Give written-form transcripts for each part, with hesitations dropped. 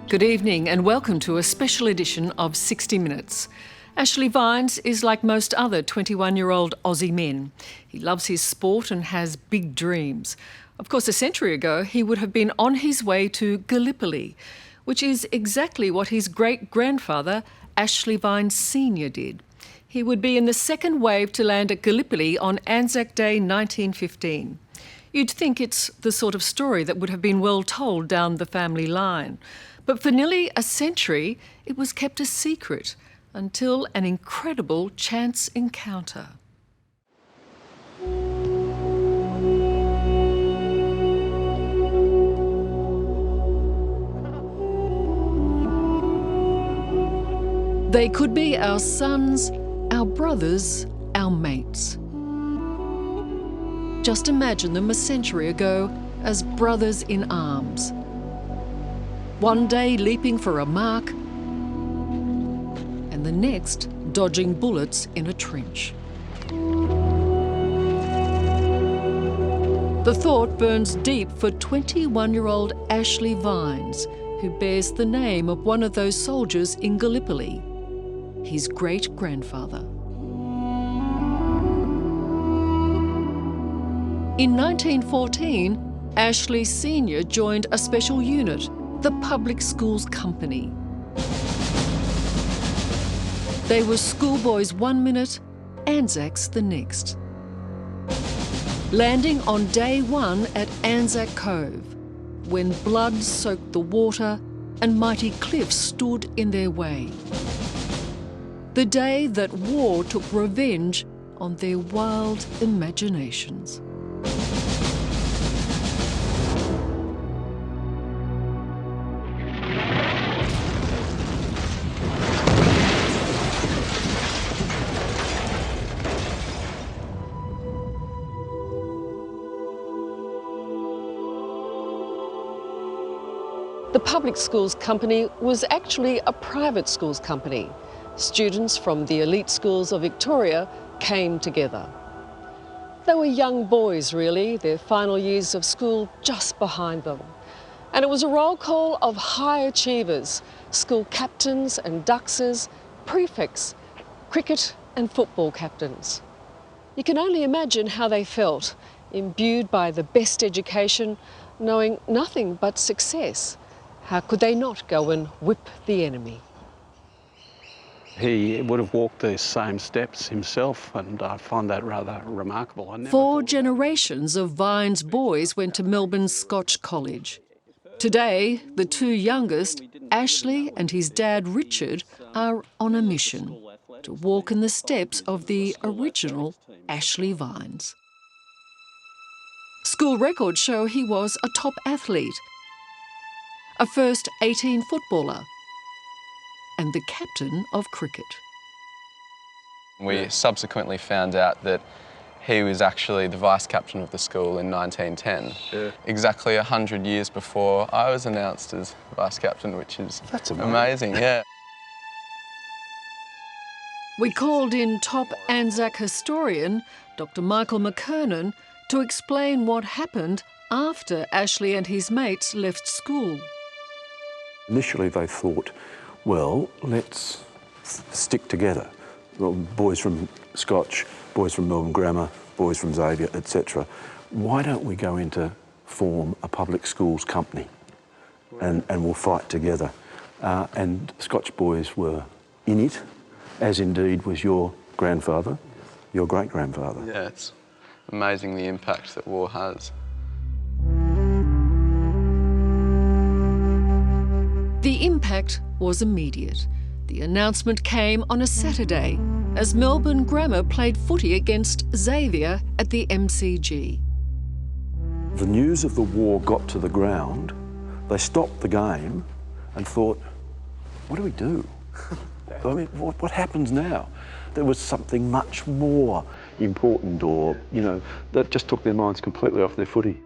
Good evening and welcome to a special edition of 60 Minutes. Ashley Vines is like most other 21-year-old Aussie men. He loves his sport and has big dreams. Of course, a century ago, he would have been on his way to Gallipoli, which is exactly what his great-grandfather, Ashley Vines Sr. did. He would be in the second wave to land at Gallipoli on Anzac Day 1915. You'd think it's the sort of story that would have been well told down the family line. But for nearly a century, it was kept a secret until an incredible chance encounter. They could be our sons, our brothers, our mates. Just imagine them a century ago as brothers in arms. One day leaping for a mark, and the next dodging bullets in a trench. The thought burns deep for 21-year-old Ashley Vines, who bears the name of one of those soldiers in Gallipoli, his great-grandfather. In 1914, Ashley Sr. joined a special unit, the Public Schools Company. They were schoolboys one minute, Anzacs the next. Landing on day one at Anzac Cove, when blood soaked the water and mighty cliffs stood in their way. The day that war took revenge on their wild imaginations. The Public Schools Company was actually a private schools company. Students from the elite schools of Victoria came together. They were young boys, really, their final years of school just behind them. And it was a roll call of high achievers, school captains and duxers, prefects, cricket and football captains. You can only imagine how they felt, imbued by the best education, knowing nothing but success. How could they not go and whip the enemy? He would have walked these same steps himself, and I find that rather remarkable. Four generations of Vines boys went to Melbourne's Scotch College. Today, the two youngest, Ashley and his dad Richard, are on a mission to walk in the steps of the original Ashley Vines. School records show he was a top athlete, a first 18 footballer, and the captain of cricket. We subsequently found out that he was actually the vice captain of the school in 1910, exactly 100 years before I was announced as vice captain, which is amazing, yeah. We called in top Anzac historian, Dr. Michael McKernan, to explain what happened after Ashley and his mates left school. Initially they thought, well, let's stick together. Well, boys from Scotch, boys from Melbourne Grammar, boys from Xavier, etc. Why don't we go into form a public schools company and we'll fight together? And Scotch boys were in it, as indeed was your grandfather, your great-grandfather. Yeah, it's amazing the impact that war has. The impact was immediate. The announcement came on a Saturday as Melbourne Grammar played footy against Xavier at the MCG. The news of the war got to the ground. They stopped the game and thought, what do we do? I mean, what happens now? There was something much more important or, you know, that just took their minds completely off their footy.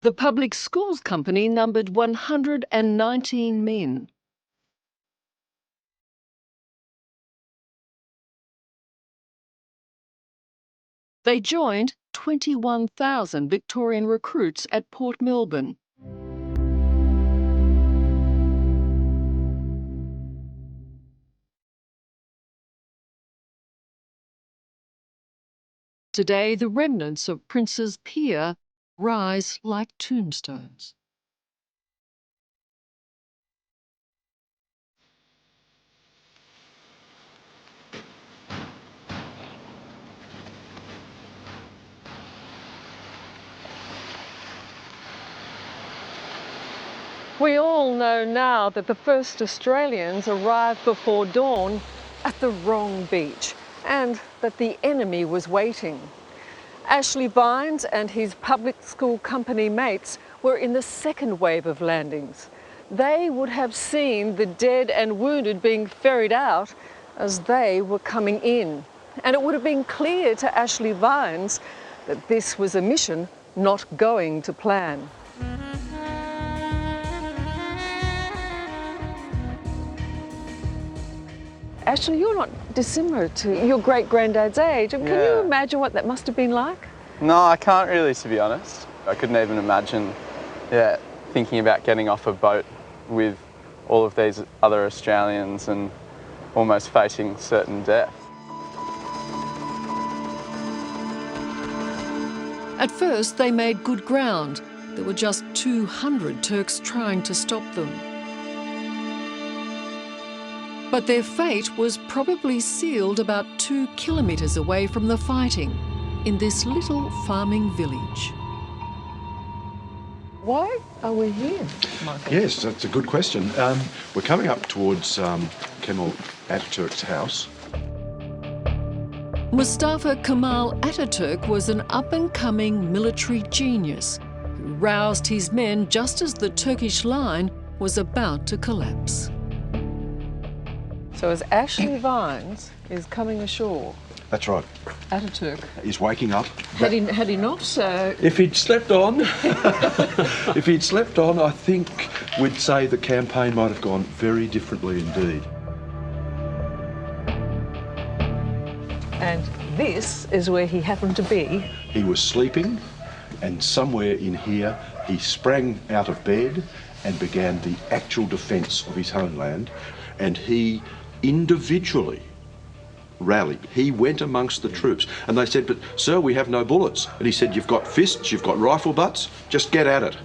The Public Schools Company numbered 119 men. They joined 21,000 Victorian recruits at Port Melbourne. Today, the remnants of Prince's Pier rise like tombstones. We all know now that the first Australians arrived before dawn at the wrong beach and that the enemy was waiting. Ashley Vines and his public school company mates were in the second wave of landings. They would have seen the dead and wounded being ferried out as they were coming in. And it would have been clear to Ashley Vines that this was a mission not going to plan. Ashley, you're not dissimilar to your great-granddad's age. Can you imagine what that must have been like? No, I can't really, to be honest. I couldn't even imagine, thinking about getting off a boat with all of these other Australians and almost facing certain death. At first, they made good ground. There were just 200 Turks trying to stop them. But their fate was probably sealed about 2 kilometres away from the fighting, in this little farming village. Why are we here, Michael? Yes, that's a good question. We're coming up towards Kemal Ataturk's house. Mustafa Kemal Ataturk was an up-and-coming military genius who roused his men just as the Turkish line was about to collapse. So as Ashley Vines is coming ashore, That's right. Ataturk, He's waking up. had he not? If he'd slept on, I think we'd say the campaign might have gone very differently indeed. And this is where he happened to be. He was sleeping, and somewhere in here he sprang out of bed and began the actual defence of his homeland, and he individually rallied. He went amongst the troops and they said, "But sir, we have no bullets." And he said, "You've got fists, you've got rifle butts, just get at it."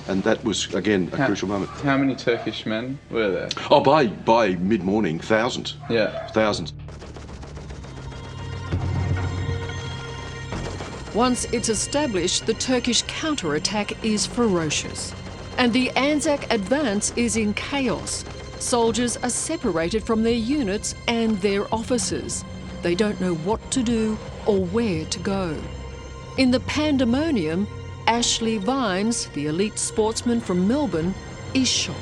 And that was, again, a crucial moment. How many Turkish men were there? Oh, by mid-morning, thousands. Yeah. Thousands. Once it's established, the Turkish counterattack is ferocious. And the Anzac advance is in chaos. Soldiers are separated from their units and their officers. They don't know what to do or where to go. In the pandemonium, Ashley Vines, the elite sportsman from Melbourne, is shot.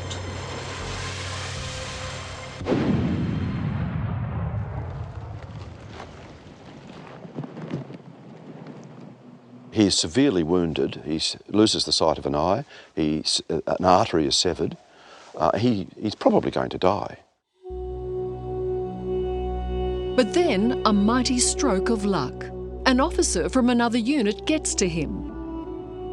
He is severely wounded. He loses the sight of an eye. An artery is severed. He's probably going to die. But then a mighty stroke of luck. An officer from another unit gets to him.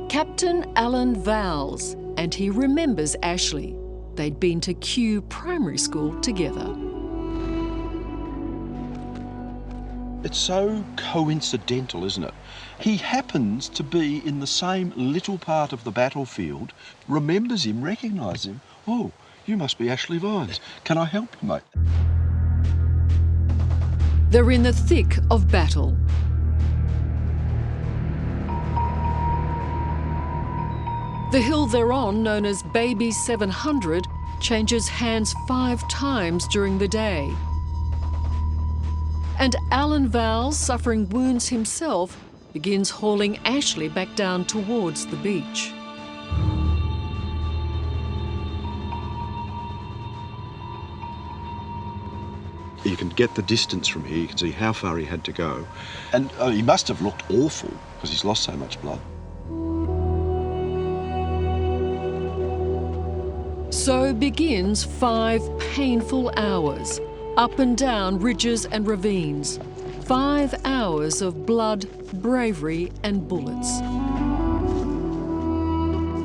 Captain Alan Vowles, and he remembers Ashley. They'd been to Kew Primary School together. It's so coincidental, isn't it? He happens to be in the same little part of the battlefield, remembers him, recognises him. "Oh, you must be Ashley Vines. Can I help you, mate?" They're in the thick of battle. The hill they're on, known as Baby 700, changes hands 5 times during the day. And Alan Vowles, suffering wounds himself, begins hauling Ashley back down towards the beach. You can get the distance from here. You can see how far he had to go. And he must have looked awful because he's lost so much blood. So begins 5 painful hours, up and down ridges and ravines. 5 hours of blood, bravery and bullets.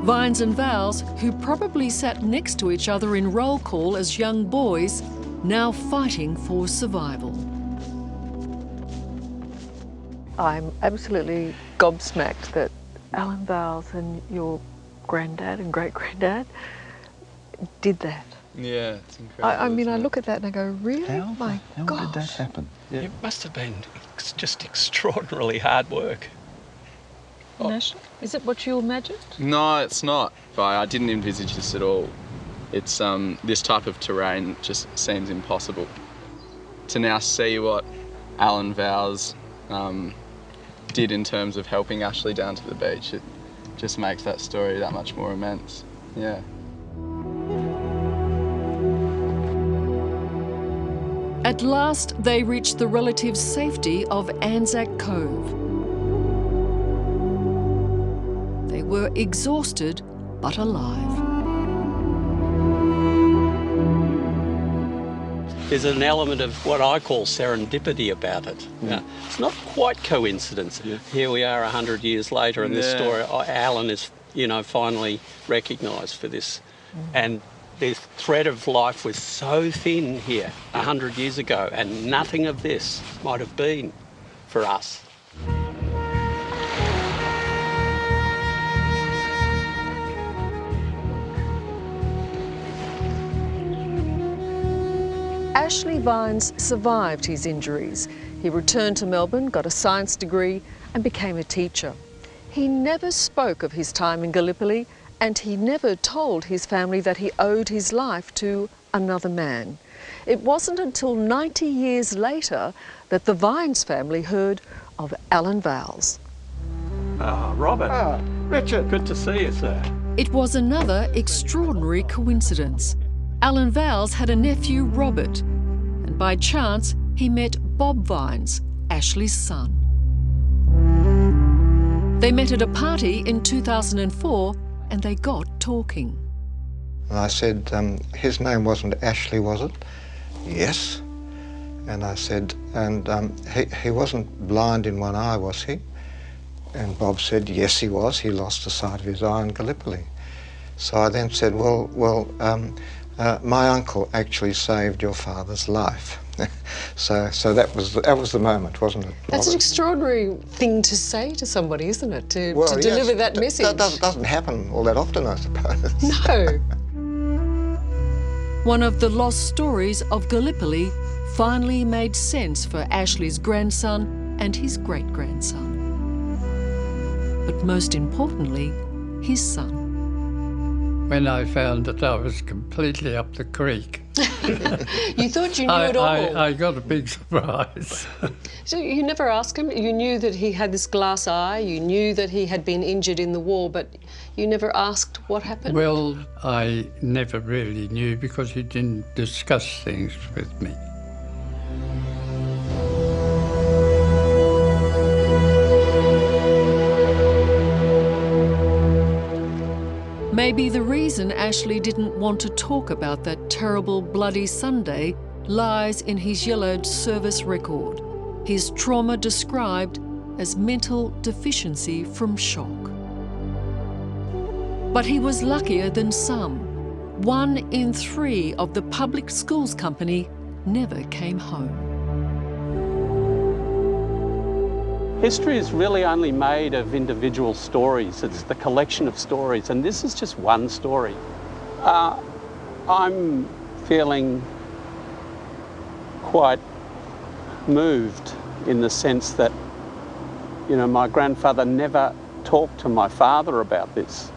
Vines and Vals, who probably sat next to each other in roll call as young boys, now fighting for survival. I'm absolutely gobsmacked that Alan Vals and your granddad and great-granddad did that. Yeah, it's incredible. I mean, isn't I it? look at that and I go, really? My How gosh. did that happen? It must have been just extraordinarily hard work. Nash, is it what you imagined? No, it's not. But I didn't envisage this at all. It's this type of terrain just seems impossible. To now see what Alan Vals did in terms of helping Ashley down to the beach, it just makes that story that much more immense. Yeah. At last, they reached the relative safety of Anzac Cove. They were exhausted but alive. There's an element of what I call serendipity about it. It's not quite coincidence. Here we are 100 years later, and this story, Alan is, finally recognised for this. And the thread of life was so thin here 100 years ago, and nothing of this might have been for us. Ashley Vines survived his injuries. He returned to Melbourne, got a science degree and became a teacher. He never spoke of his time in Gallipoli, and he never told his family that he owed his life to another man. It wasn't until 90 years later that the Vines family heard of Alan Vals. Robert. Richard. Good to see you, sir. It was another extraordinary coincidence. Alan Vals had a nephew, Robert, and by chance he met Bob Vines, Ashley's son. They met at a party in 2004 and they got talking. And I said, his name wasn't Ashley, was it? Yes. And I said, and he wasn't blind in one eye, was he? And Bob said, yes, he was. He lost the sight of his eye in Gallipoli. So I then said, my uncle actually saved your father's life. so that was the moment, wasn't it? That's an extraordinary thing to say to somebody, isn't it? To Well, deliver yes, that message. That doesn't happen all that often, I suppose. No. One of the lost stories of Gallipoli finally made sense for Ashley's grandson and his great-grandson. But most importantly, his son. When I found that I was completely up the creek, You thought you knew it all. I got a big surprise. So you never asked him? You knew that he had this glass eye, you knew that he had been injured in the war, but you never asked what happened? Well, I never really knew because he didn't discuss things with me. Maybe the reason Ashley didn't want to talk about that terrible bloody Sunday lies in his yellowed service record, his trauma described as mental deficiency from shock. But he was luckier than some. 1 in 3 of the public schools company never came home. History is really only made of individual stories. It's the collection of stories, and this is just one story. I'm feeling quite moved in the sense that, my grandfather never talked to my father about this.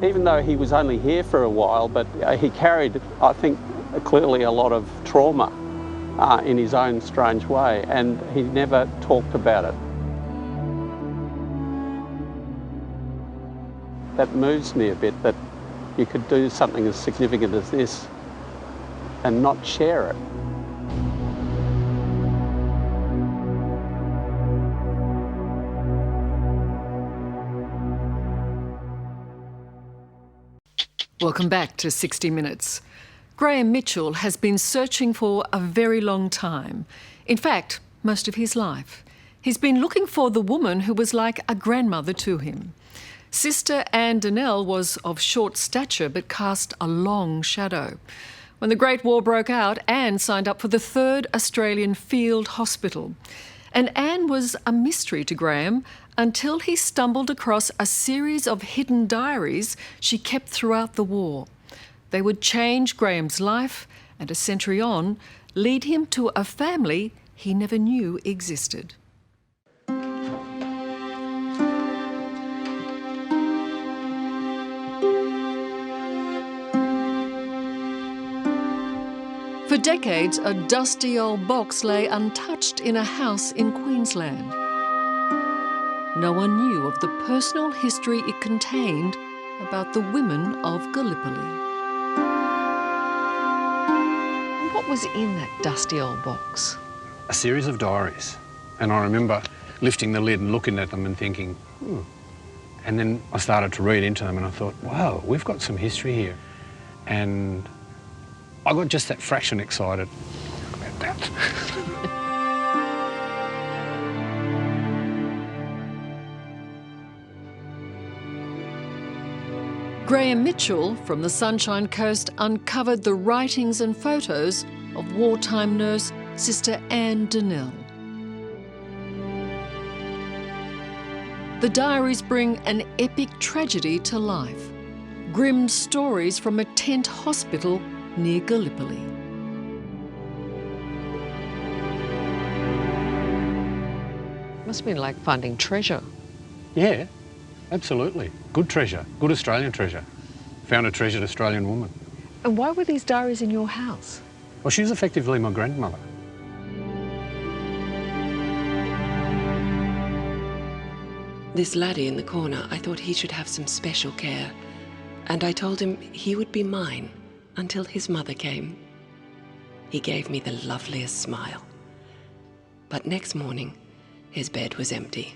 Even though he was only here for a while, but he carried, I think, clearly a lot of trauma in his own strange way, and he never talked about it. That moves me a bit, that you could do something as significant as this and not share it. Welcome back to 60 Minutes. Graham Mitchell has been searching for a very long time. In fact, most of his life. He's been looking for the woman who was like a grandmother to him. Sister Anne Denell was of short stature but cast a long shadow. When the Great War broke out, Anne signed up for the 3rd Australian Field Hospital. And Anne was a mystery to Graham until he stumbled across a series of hidden diaries she kept throughout the war. They would change Graham's life and, a century on, lead him to a family he never knew existed. For decades, a dusty old box lay untouched in a house in Queensland. No one knew of the personal history it contained about the women of Gallipoli. And what was in that dusty old box? A series of diaries. And I remember lifting the lid and looking at them and thinking, And then I started to read into them and I thought, wow, we've got some history here. And I got just that fraction excited about that. Graham Mitchell from the Sunshine Coast uncovered the writings and photos of wartime nurse Sister Anne Denell. The diaries bring an epic tragedy to life. Grim stories from a tent hospital near Gallipoli. Must have been like finding treasure. Yeah, absolutely. Good treasure, good Australian treasure. Found a treasured Australian woman. And why were these diaries in your house? Well, she was effectively my grandmother. This laddie in the corner, I thought he should have some special care. And I told him he would be mine until his mother came. He gave me the loveliest smile. But next morning, his bed was empty.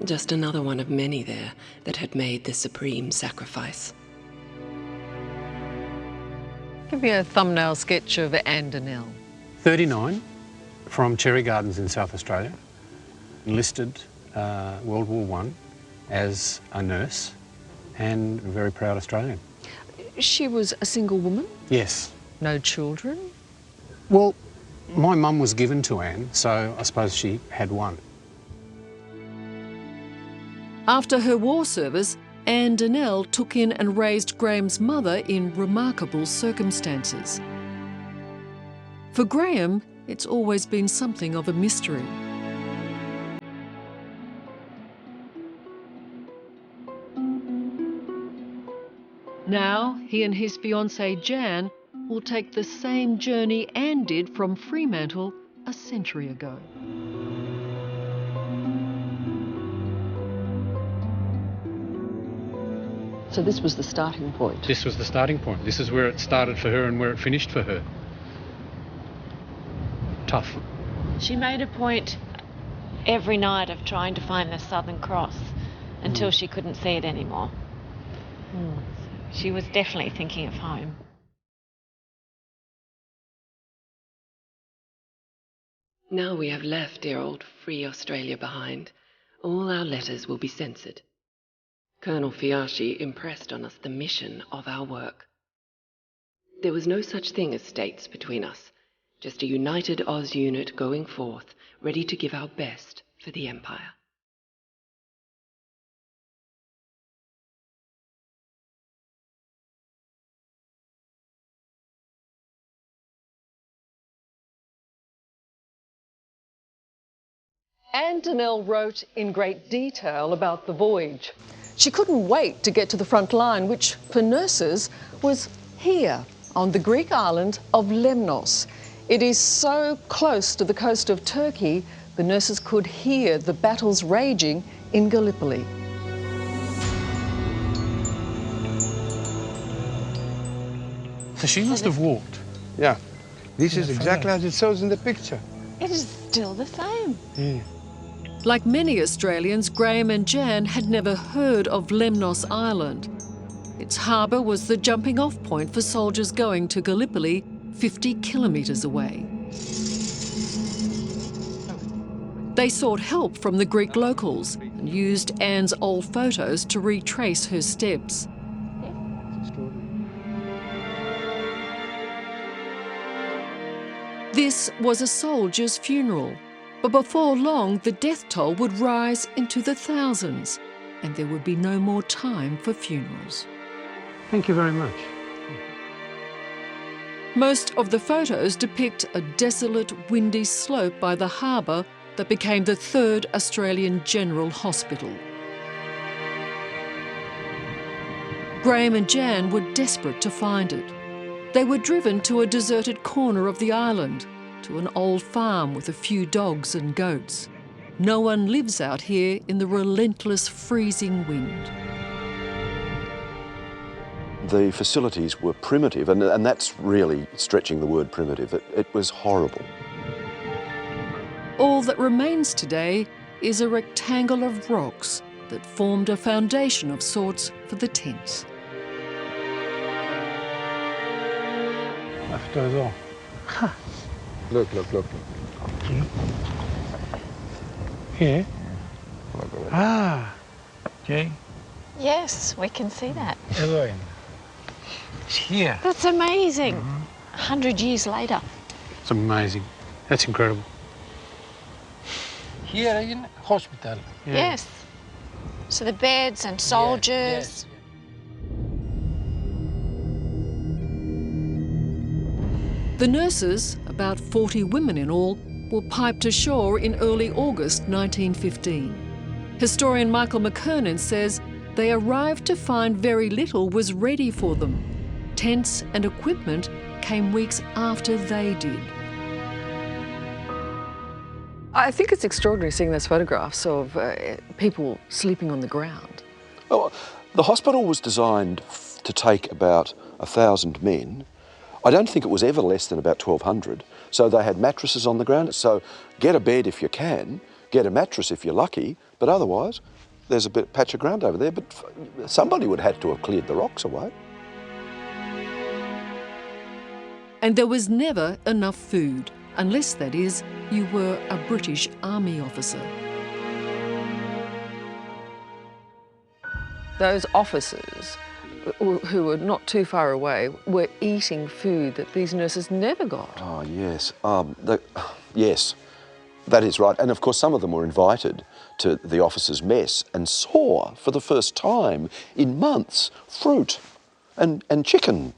Just another one of many there that had made the supreme sacrifice. Give me a thumbnail sketch of Anne Denell. 39, from Cherry Gardens in South Australia. Enlisted World War I as a nurse and a very proud Australian. She was a single woman? Yes. No children? Well, my mum was given to Anne, so I suppose she had one. After her war service, Anne Denell took in and raised Graham's mother in remarkable circumstances. For Graham, it's always been something of a mystery. Now, he and his fiancée Jan will take the same journey Anne did from Fremantle a century ago. So this was the starting point? This was the starting point. This is where it started for her and where it finished for her. Tough. She made a point every night of trying to find the Southern Cross until she couldn't see it anymore. She was definitely thinking of home. Now we have left dear old free Australia behind, all our letters will be censored. Colonel Fiaschi impressed on us the mission of our work. There was no such thing as states between us, just a united Oz unit going forth, ready to give our best for the Empire. Anne Denell wrote in great detail about the voyage. She couldn't wait to get to the front line, which for nurses was here on the Greek island of Lemnos. It is so close to the coast of Turkey, the nurses could hear the battles raging in Gallipoli. So she must have walked. Yeah. This is exactly as it shows in the picture. It is still the same. Yeah. Like many Australians, Graham and Jan had never heard of Lemnos Island. Its harbour was the jumping-off point for soldiers going to Gallipoli, 50 kilometres away. They sought help from the Greek locals and used Anne's old photos to retrace her steps. This was a soldier's funeral, but before long the death toll would rise into the thousands, and there would be no more time for funerals. Thank you very much. Most of the photos depict a desolate, windy slope by the harbour that became the 3rd Australian General Hospital. Graham and Jan were desperate to find it. They were driven to a deserted corner of the island, to an old farm with a few dogs and goats. No one lives out here in the relentless freezing wind. The facilities were primitive, and that's really stretching the word primitive. It was horrible. All that remains today is a rectangle of rocks that formed a foundation of sorts for the tents. After all. Look. Here? Ah, okay. Yes, we can see that. Evelyn. It's here. That's amazing. 100 years later. It's amazing. That's incredible. Here in hospital. Yeah. Yes. So the beds and soldiers. The nurses, about 40 women in all, were piped ashore in early August 1915. Historian Michael McKernan says they arrived to find very little was ready for them. Tents and equipment came weeks after they did. I think it's extraordinary seeing those photographs of people sleeping on the ground. Well, the hospital was designed to take about 1,000 men. I don't think it was ever less than about 1,200. So they had mattresses on the ground. So get a bed if you can, get a mattress if you're lucky, but otherwise there's a patch of ground over there, but somebody would have to have cleared the rocks away. And there was never enough food, unless, that is, you were a British Army officer. Those officers, who were not too far away, were eating food that these nurses never got. Oh, yes. Yes, that is right. And of course, some of them were invited to the officers' mess and saw for the first time in months fruit and chicken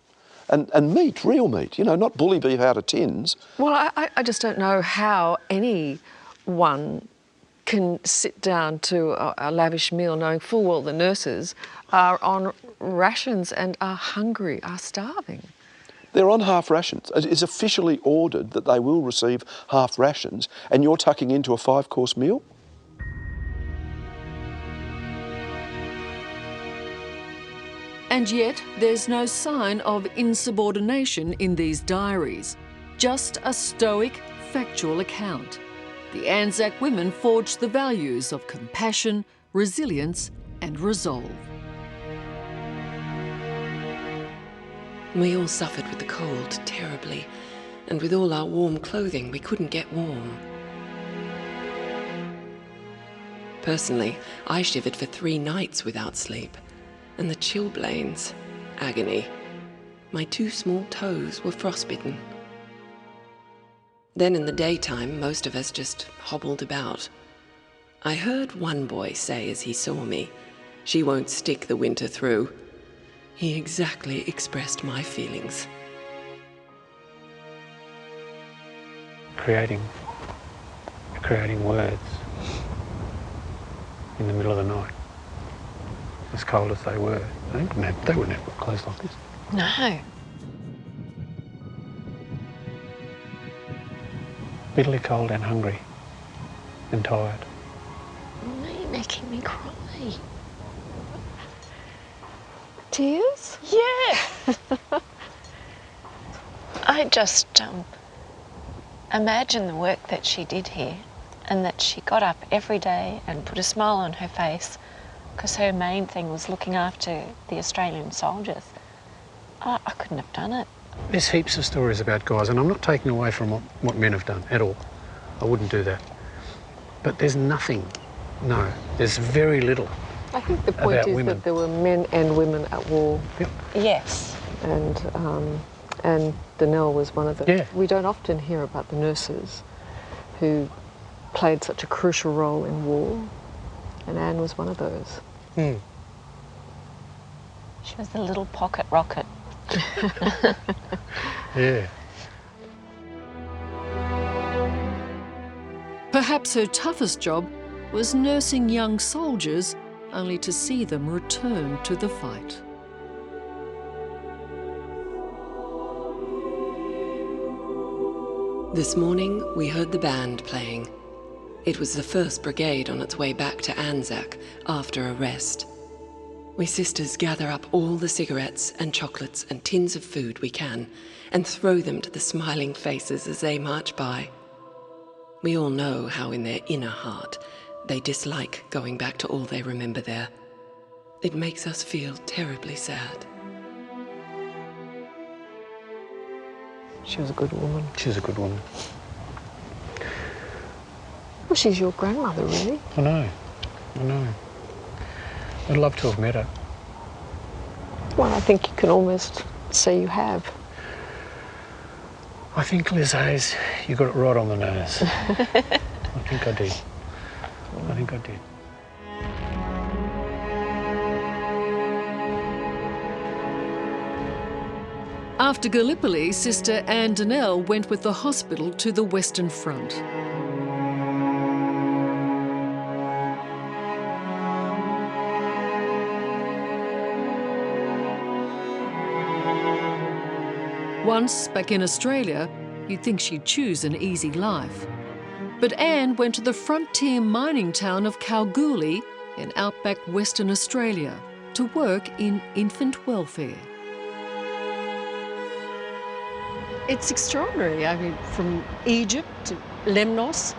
and meat, real meat, you know, not bully beef out of tins. Well, I just don't know how anyone can sit down to a lavish meal knowing full well the nurses are on rations and are hungry, are starving. They're on half rations. It's officially ordered that they will receive half rations, and you're tucking into a 5-course meal? And yet there's no sign of insubordination in these diaries, just a stoic, factual account. The Anzac women forged the values of compassion, resilience and resolve. We all suffered with the cold terribly, and with all our warm clothing, we couldn't get warm. Personally, I shivered for 3 nights without sleep, and the chilblains, agony. My 2 small toes were frostbitten. Then in the daytime, most of us just hobbled about. I heard one boy say as he saw me, "She won't stick the winter through." He exactly expressed my feelings. Creating words in the middle of the night, as cold as they were. They wouldn't have clothes like this. No. Bitterly cold and hungry and tired. Why are you making me cry? Tears? Yeah. I just imagine the work that she did here, and that she got up every day and put a smile on her face because her main thing was looking after the Australian soldiers. I couldn't have done it. There's heaps of stories about guys, and I'm not taking away from what men have done at all. I wouldn't do that. But there's nothing, no, there's very little. I think the point is that there were men and women at war. Yep. Yes. And Anne Denell was one of them. Yeah. We don't often hear about the nurses who played such a crucial role in war, and Anne was one of those. Mm. She was the little pocket rocket. Yeah. Perhaps her toughest job was nursing young soldiers, only to see them return to the fight. This morning, we heard the band playing. It was the 1st Brigade on its way back to Anzac after a rest. We sisters gather up all the cigarettes and chocolates and tins of food we can and throw them to the smiling faces as they march by. We all know how in their inner heart they dislike going back to all they remember there. It makes us feel terribly sad. She was a good woman. She's a good woman. Well, she's your grandmother, really. I know. I'd love to have met her. Well, I think you can almost say you have. I think, Liz Hayes, you got it right on the nose. I think I did. I think I did. After Gallipoli, Sister Anne Denell went with the hospital to the Western Front. Once back in Australia, you'd think she'd choose an easy life. But Anne went to the frontier mining town of Kalgoorlie in outback Western Australia to work in infant welfare. It's extraordinary. I mean, from Egypt to Lemnos,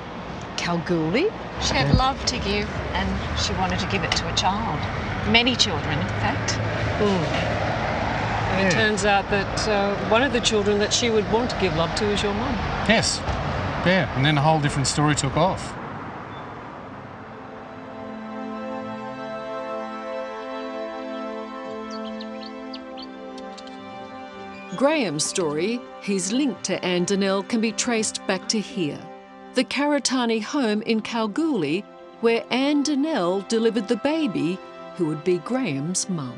Kalgoorlie. She had love to give, and she wanted to give it to a child. Many children, in fact. And it turns out that one of the children that she would want to give love to is your mum. Yes. Yeah, and then a whole different story took off. Graham's story, his link to Anne Denell, can be traced back to here, the Karatani home in Kalgoorlie, where Anne Denell delivered the baby who would be Graham's mum.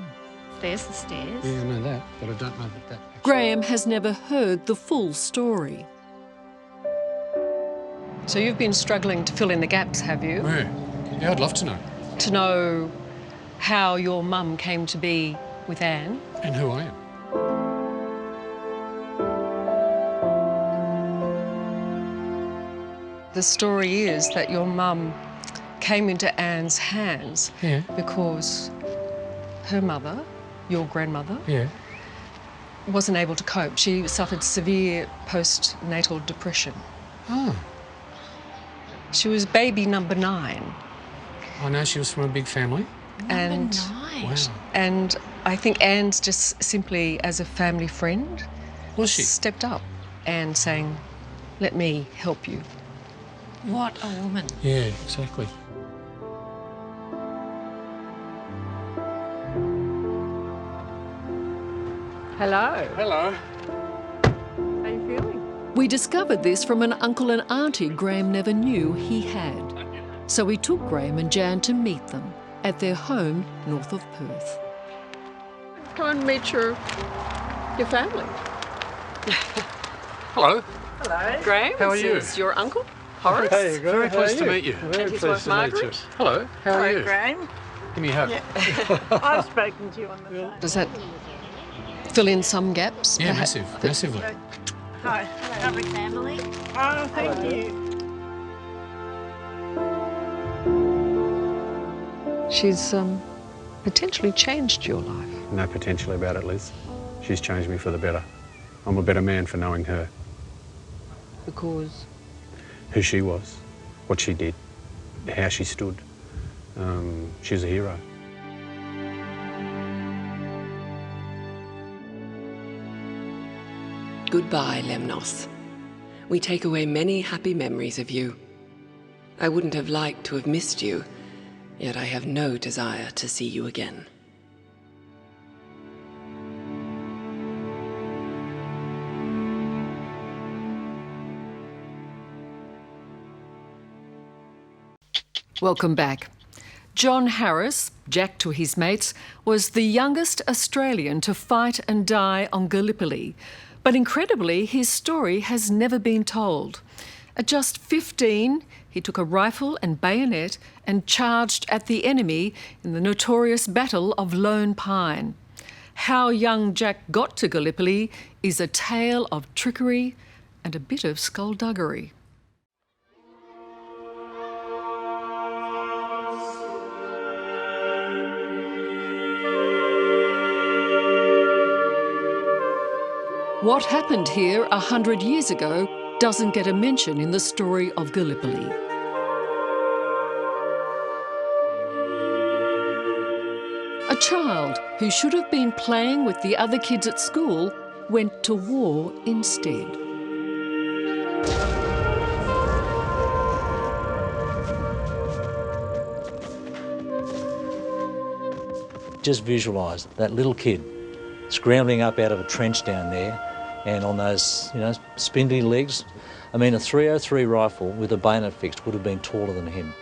There's the stairs. Yeah, I know that, but I don't know that. Graham has never heard the full story. So you've been struggling to fill in the gaps, have you? Yeah, I'd love to know. To know how your mum came to be with Anne. And who I am. The story is that your mum came into Anne's hands because her mother, your grandmother, wasn't able to cope. She suffered severe postnatal depression. Oh. She was baby number 9. I know she was from a big family. Number 9? Wow. And I think Anne's just simply, as a family friend, Was she? stepped up and saying, let me help you. What a woman. Yeah, exactly. Hello. Hello. How are you feeling? We discovered this from an uncle and auntie Graham never knew he had. So we took Graham and Jan to meet them at their home north of Perth. Come and meet your family. Hello. Hello. Graham, How are you? This is your uncle, Horace. Hey, very pleased to meet you. And his wife, Margaret. Hello. How are you? Graham. Give me a hug. I've spoken to you on the phone. Does that fill in some gaps? Yeah, perhaps? massively. Hi. Lovely family. Oh, thank you. She's potentially changed your life. No potential about it, Liz. She's changed me for the better. I'm a better man for knowing her. Because? Who she was, what she did, how she stood. She's a hero. Goodbye, Lemnos. We take away many happy memories of you. I wouldn't have liked to have missed you, yet I have no desire to see you again. Welcome back. John Harris, Jack to his mates, was the youngest Australian to fight and die on Gallipoli. But incredibly, his story has never been told. At just 15, he took a rifle and bayonet and charged at the enemy in the notorious Battle of Lone Pine. How young Jack got to Gallipoli is a tale of trickery and a bit of skullduggery. What happened here 100 years ago doesn't get a mention in the story of Gallipoli. A child who should have been playing with the other kids at school went to war instead. Just visualise that little kid scrambling up out of a trench down there, and on those, spindly legs. I mean, a .303 rifle with a bayonet fixed would have been taller than him.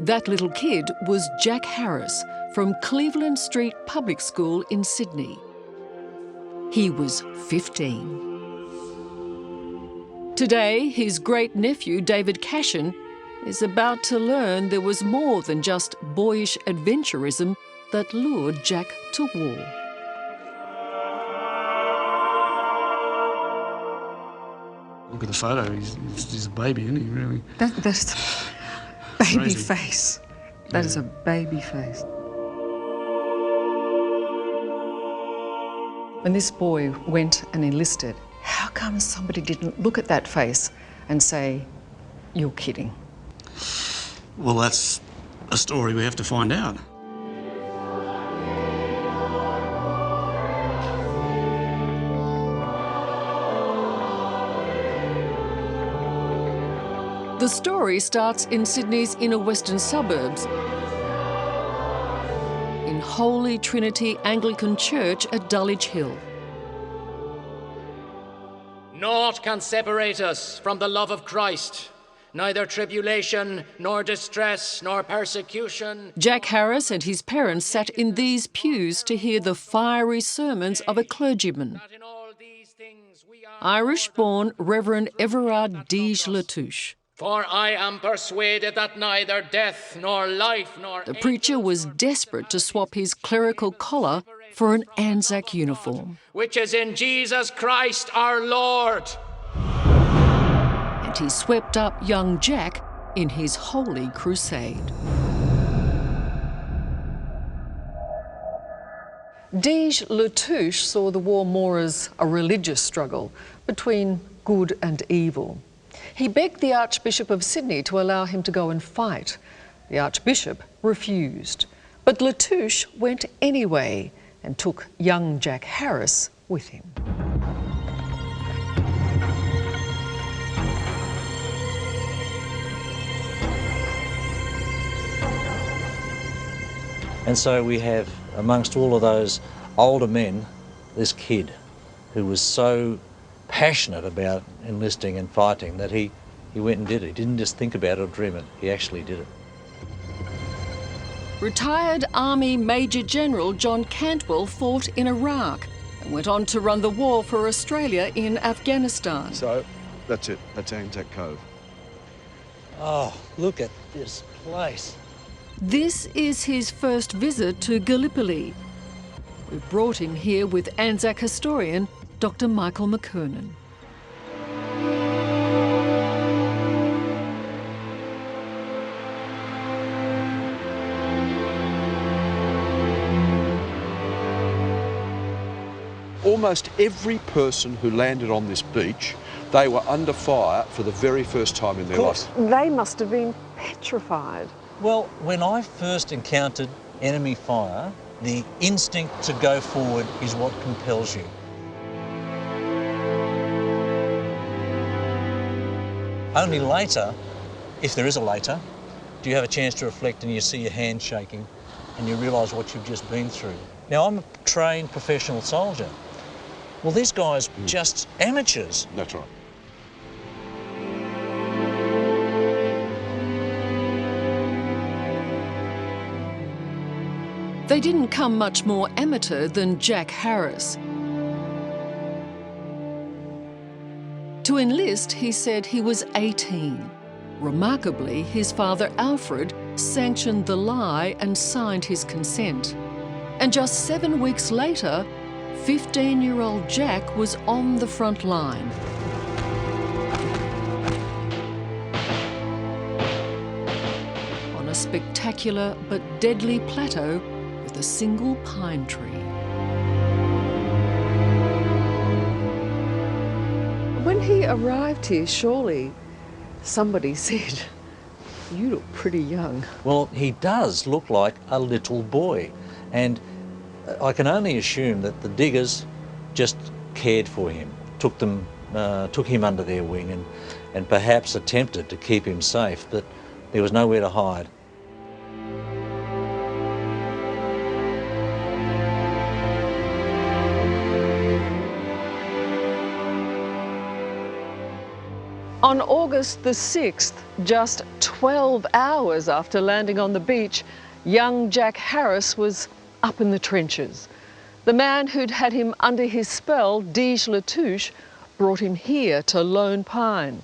That little kid was Jack Harris from Cleveland Street Public School in Sydney. He was 15. Today, his great-nephew, David Cashin, is about to learn there was more than just boyish adventurism that lured Jack to war. Look at the photo, he's a baby, isn't he, really? That's a baby face. That is a baby face. When this boy went and enlisted, how come somebody didn't look at that face and say, "You're kidding"? Well, that's a story we have to find out. The story starts in Sydney's inner western suburbs, in Holy Trinity Anglican Church at Dulwich Hill. Naught can separate us from the love of Christ, neither tribulation, nor distress, nor persecution. Jack Harris and his parents sat in these pews to hear the fiery sermons of a clergyman, Irish-born Reverend Everard Deege Latouche. For I am persuaded that neither death, nor life, nor... The preacher was desperate to swap his clerical collar for an Anzac uniform. Which is in Jesus Christ our Lord. And he swept up young Jack in his holy crusade. Deege Latouche saw the war more as a religious struggle between good and evil. He begged the Archbishop of Sydney to allow him to go and fight. The Archbishop refused, but Latouche went anyway and took young Jack Harris with him. And so we have, amongst all of those older men, this kid who was so passionate about enlisting and fighting that he went and did it. He didn't just think about it or dream it, he actually did it. Retired Army Major General John Cantwell fought in Iraq and went on to run the war for Australia in Afghanistan. So, that's it. That's Anzac Cove. Oh, look at this place. This is his first visit to Gallipoli. We've brought him here with Anzac historian Dr. Michael McKernan. Almost every person who landed on this beach, they were under fire for the very first time in their life. They must have been petrified. Well, when I first encountered enemy fire the instinct to go forward is what compels you. Only later, if there is a later, do you have a chance to reflect and you see your hand shaking and you realise what you've just been through. Now, I'm a trained professional soldier. Well, these guys are just amateurs. That's right. They didn't come much more amateur than Jack Harris. To enlist, he said he was 18. Remarkably, his father Alfred sanctioned the lie and signed his consent. And just 7 weeks later, 15-year-old Jack was on the front line. On a spectacular but deadly plateau with a single pine tree. When he arrived here, surely somebody said, "You look pretty young." Well, he does look like a little boy, and I can only assume that the diggers just cared for him, took him under their wing and perhaps attempted to keep him safe, but there was nowhere to hide. On August the 6th, just 12 hours after landing on the beach, young Jack Harris was up in the trenches. The man who'd had him under his spell, Dij Latouche, brought him here to Lone Pine.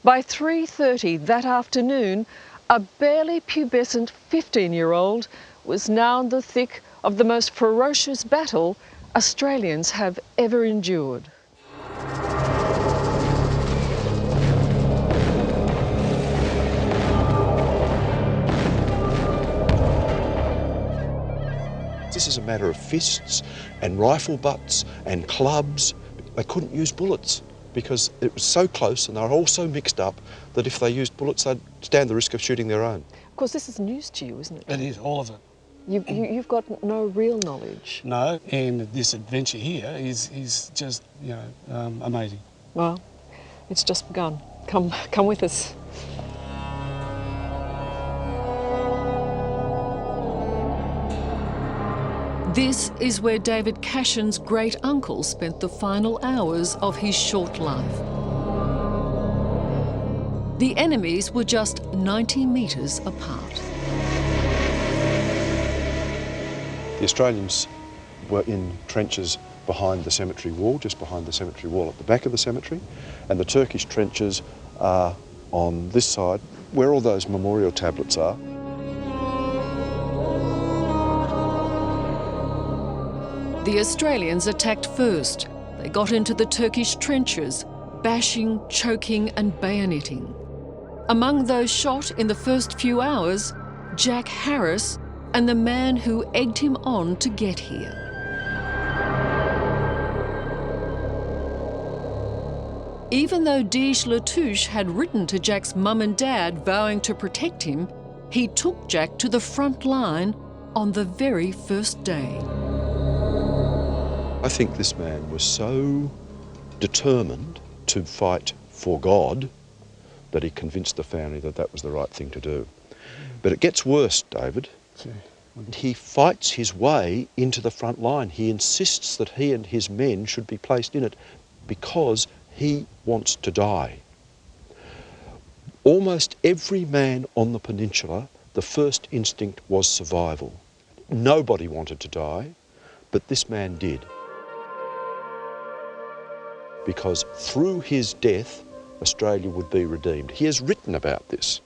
By 3:30 that afternoon, a barely pubescent 15-year-old was now in the thick of the most ferocious battle Australians have ever endured. This is a matter of fists and rifle butts and clubs. They couldn't use bullets because it was so close and they were all so mixed up that if they used bullets, they'd stand the risk of shooting their own. Of course, this is news to you, isn't it? It is, all of it. You've got no real knowledge. No, and this adventure here is just, amazing. Well, it's just begun. Come with us. This is where David Cashin's great-uncle spent the final hours of his short life. The enemies were just 90 metres apart. The Australians were in trenches behind the cemetery wall, just behind the cemetery wall at the back of the cemetery, and the Turkish trenches are on this side, where all those memorial tablets are. The Australians attacked first. They got into the Turkish trenches, bashing, choking and bayoneting. Among those shot in the first few hours, Jack Harris and the man who egged him on to get here. Even though Dij Latouche had written to Jack's mum and dad vowing to protect him, he took Jack to the front line on the very first day. I think this man was so determined to fight for God that he convinced the family that that was the right thing to do. But it gets worse, David. He fights his way into the front line. He insists that he and his men should be placed in it because he wants to die. Almost every man on the peninsula, the first instinct was survival. Nobody wanted to die, but this man did. Because through his death, Australia would be redeemed. He has written about this.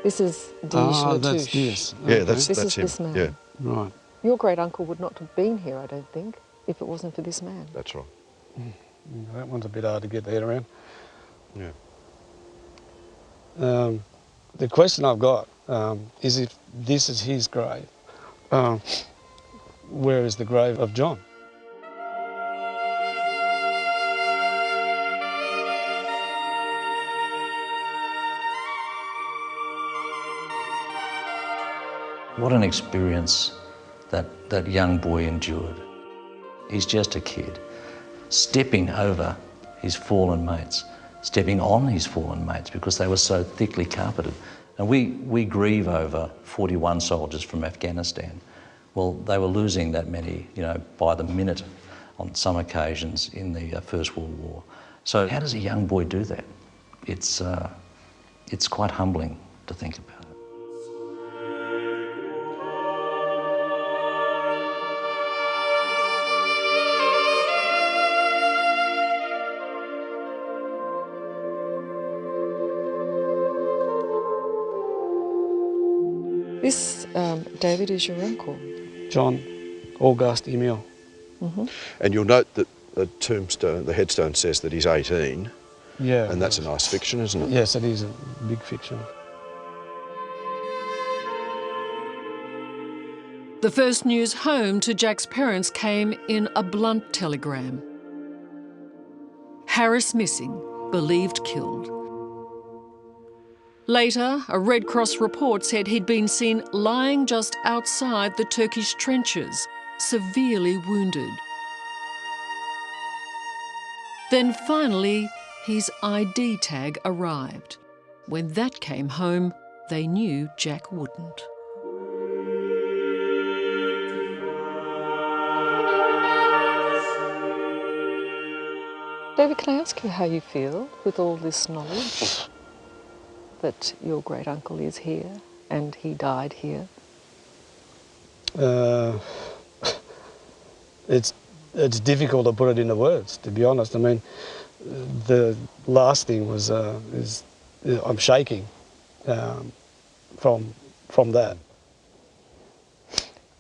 This is Dij Latouche. That's this. Yeah, Okay. that's him. This man. Yeah, Right. Your great-uncle would not have been here, I don't think, if it wasn't for this man. that's right. That one's a bit hard to get the head around. Yeah. The question I've got is if this is his grave, where is the grave of John? What an experience that young boy endured. He's just a kid, stepping over his fallen mates, stepping on his fallen mates because they were so thickly carpeted. And we grieve over 41 soldiers from Afghanistan. Well, they were losing that many, by the minute on some occasions in the First World War. So how does a young boy do that? It's quite humbling to think about. This, David, is your uncle. John August Emil. Mm-hmm. And you'll note that the headstone says that he's 18. Yeah. And that's a nice fiction, isn't it? Yes, it is a big fiction. The first news home to Jack's parents came in a blunt telegram. Harris missing, believed killed. Later, a Red Cross report said he'd been seen lying just outside the Turkish trenches, severely wounded. Then finally, his ID tag arrived. When that came home, they knew Jack wouldn't. David, can I ask you how you feel with all this knowledge that your great uncle is here and he died here? It's difficult to put it into words, to be honest. I mean, the last thing was I'm shaking from that.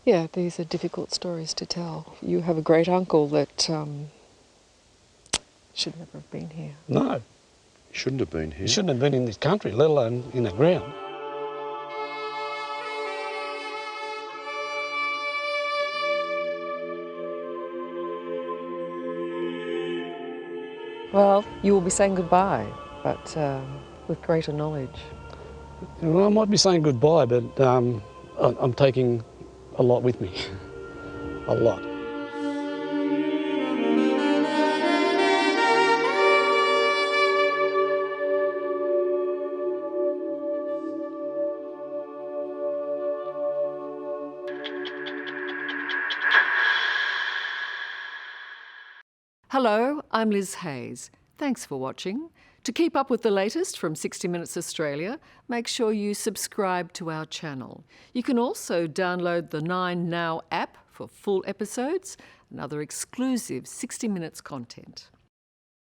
Yeah, these are difficult stories to tell. You have a great uncle that should never have been here. No. He shouldn't have been here. He shouldn't have been in this country, let alone in the ground. Well, you will be saying goodbye, but with greater knowledge. Well, I might be saying goodbye, but I'm taking a lot with me. A lot. Hello, I'm Liz Hayes. Thanks for watching. To keep up with the latest from 60 Minutes Australia, make sure you subscribe to our channel. You can also download the 9Now app for full episodes and other exclusive 60 Minutes content.